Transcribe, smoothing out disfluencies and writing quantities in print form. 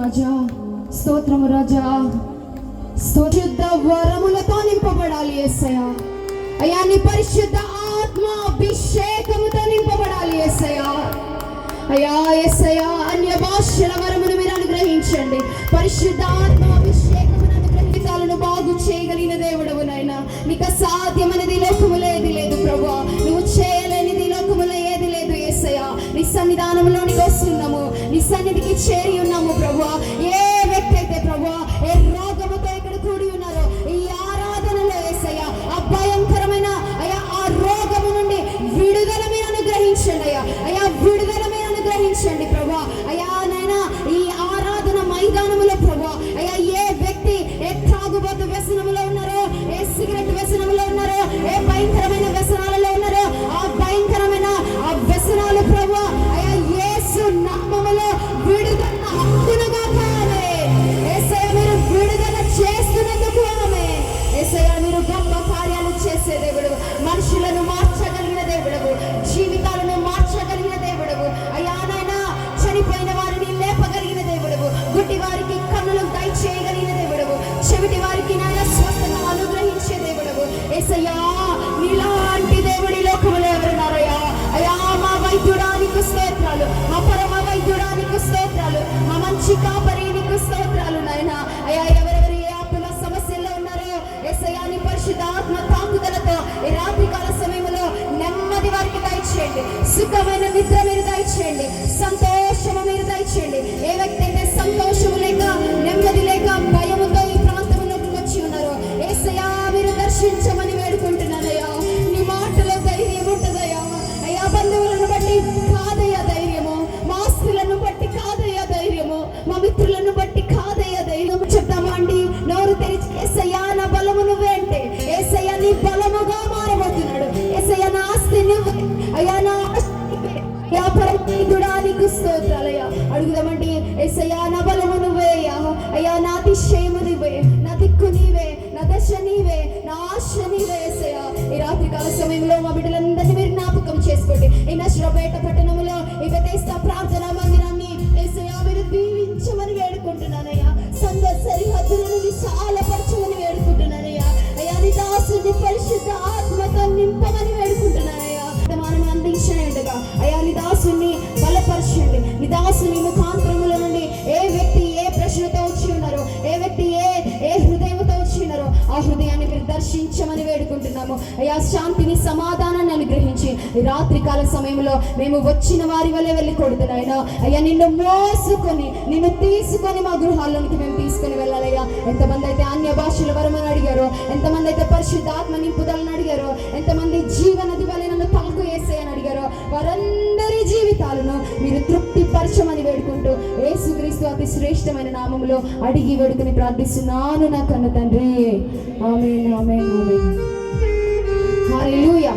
రాజా, స్తోత్రము రాజా. పరిశుద్ధ వరములతో నింపబడాలి యేసయ్యా. అయ్యా నీ పరిశుద్ధ ఆత్మ అభిషేకముతో నింపబడాలి యేసయ్యా. అయ్యా యేసయ్యా అన్య భాషల వరమును మీరు అనుగ్రహించండి. పరిశుద్ధ ఆత్మ అభిషేకమును అనుగ్రహించాలను బాగు చేయగలిగిన దేవుడవు నాయనా. నీకు అసాధ్యమనేది లోకములో ఏది లేదు ప్రభువా. నువ్వు చేయలేనిది లోకములో ఏది లేదు యేసయ్యా. నీ సన్నిధానంలోనికి వస్తున్నాము, నీ సన్నిధికి చేరి ఉన్నాము ప్రభువా. ఏ వ్యక్తి అయితే ప్రభువా ఏ రోగముతో ఇక్కడ కూడి ఉన్నారో ఈ ఆరాధనలో యేసయ్యా ఆ భయంకరమైన అయ్యా ఆ రోగము నుండి విడుదల మీరు అనుగ్రహించండి అయ్యా. అయ్యా విడుదల మీరు అనుగ్రహించండి ప్రభువా. అయ్యా నాయనా ఈ ఆరాధన మైదానములో ప్రభువా అయ్యా ఏ వ్యక్తి ఏ త్రాగుబోతు వ్యసనములో ఉన్నారో, ఏ సిగరెట్ వ్యసనములో ఉన్నారో, ఏ భయంకరమైన వ్యసనాలలో ఉన్నారో ఆ భయంకరమైన ఆ వ్యసనాలు ప్రభువా అయ్యా యేసు నామములో విడుదల హక్కునుగా కావాలి. యేసయ్య మీరు విడుదల చేస్తున్నందుకు ఆమె. యేసయ్య మీరు గొప్ప కార్యాలు చేసే దేవుడు, మనుషులను మార్చగలిగిన దేవుడు, జీవితాలను మార్చగలిగిన దేవుడు. అయ్యా నాయనా చనిపోయిన వారిని లేపగలిగిన దేవుడు, గుడ్డి వారికి కన్నులు దయచేయగలిగిన దేవుడు, చెవిటి వారికి నాయన స్వస్థత అనుగ్రహించే దేవుడు. యేసయ్యా నీలాంటి దేవుడి లోకములో ఎవరున్నారయ్యా? అయ్యా మా వైద్యుడానికి స్తోత్రాలు, మా పరమ వైద్యుడానికి స్తోత్రాలు, మా మంచి కాపరీనికి స్తోత్రాలు నాయనా. అయ్యా ఎవరెవరు ఏ ఆత్మ సమస్యల్లో ఉన్నారో యేసయ్యా నీ పరిశుద్ధ ఆత్మ తాకుదలతో ఈ రాత్రి కాల సమయంలో నెమ్మది వారికి దయచేయండి, సుఖమైన నిద్ర మీరు దయచేయండి, సంతోషము మీరు దయచేయండి. ఏ వ్యక్తి అయితే సంతోషము లేక నెమ్మది లేక భయముతో ఈ ప్రాంతంలోకి వచ్చి ఉన్నారో యేసయ్యా మీరు దర్శించమని వేడుకుంటున్నానయ్యా. నీ మాటలో ధైర్యం ఉంటుందయ్యా. అయ్యా బంధువులను బట్టి కాదయ్యా ధైర్యము, మా ఆస్తులను బట్టి కాదయ్యా ధైర్యము, మా మిత్రులను బట్టి కాదయ్యా ధైర్యం. చెప్తామా అండి నోరు తెరిచి యేసయ్యా నా బలము నువ్వే అంటే యేసయ్యా నీ బలముగా మారబోతున్నాడు. యేసయ్యా నా ఆస్తి నువ్వే, అయ్యా నా వ్యాపారానికి స్తోత్రాలయ్యా. అడుగుదామండి యేసయ్యా నా బలము నువ్వే అయ్యా, నా అతిశయము నీవే, నా దిక్కు నీవే, నా దశ నీవే, నా ఆశ నీవే యేసయ్యా. ఈ రాత్రి కాల సమయంలో మా బిడ్డలందరినీ మీరు జ్ఞాపకం చేసుకోండి. ఈ నర్సరావుపేట పట్టణంలో ఈ బెతెస్దా ప్రార్థనా మందిరాన్ని యేసయ్యా మీరు దీవించమని వేడుకుంటున్నానయ్యా. సంఘ సరిహద్దులను విశాలపరచమని వేడుకుంటున్నానయ్యా. అయ్యా నీ దాసుని పరిశుద్ధ ఆత్మతో నింపమని వేడుకుంటున్నానయ్యా. మనం అందించండిగా అయ్యా నీ దాసుని బలపరచండి. నీ దాసుని ముఖాంతరముల నుండి ఏ వ్యక్తి ఏ ప్రశ్నతో వచ్చి ఉన్నారో, ఏ వ్యక్తి ఏ హృదయంతో వచ్చి ఉన్నారో ఆ హృదయాన్ని మీరు దర్శించమని వేడుకుంటున్నాము. అయ్యా శాంతిని సమాధానాన్ని అనుగ్రహించి ఈ రాత్రి కాల సమయంలో మేము వచ్చిన వారి వల్లే వెళ్ళి కొడుతున్నాయినా అయ్యా నిన్ను మోసుకొని నిన్ను తీసుకొని మా గృహాల్లోనికి మేము తీసుకొని వెళ్ళాలయ్యా. ఎంతమంది అయితే అన్య భాషల వరమని అడిగారో, ఎంతమంది అయితే పరిశుద్ధాత్మ నింపుదలని అడిగారో, ఎంతమంది జీవనది వలె నన్ను తలుపు వేసేయని అడిగారో వారందరి జీవితాలను మీరు తృప్తిపరచమని వేడుకుంటూ యేసుక్రీస్తు అతి శ్రేష్టమైన నామములో అడిగి వేడుకుని ప్రార్థిస్తున్నాను నా కన్న తండ్రి. ఆమేన్ ఆమేన్ ఆమేన్. హల్లెలూయా.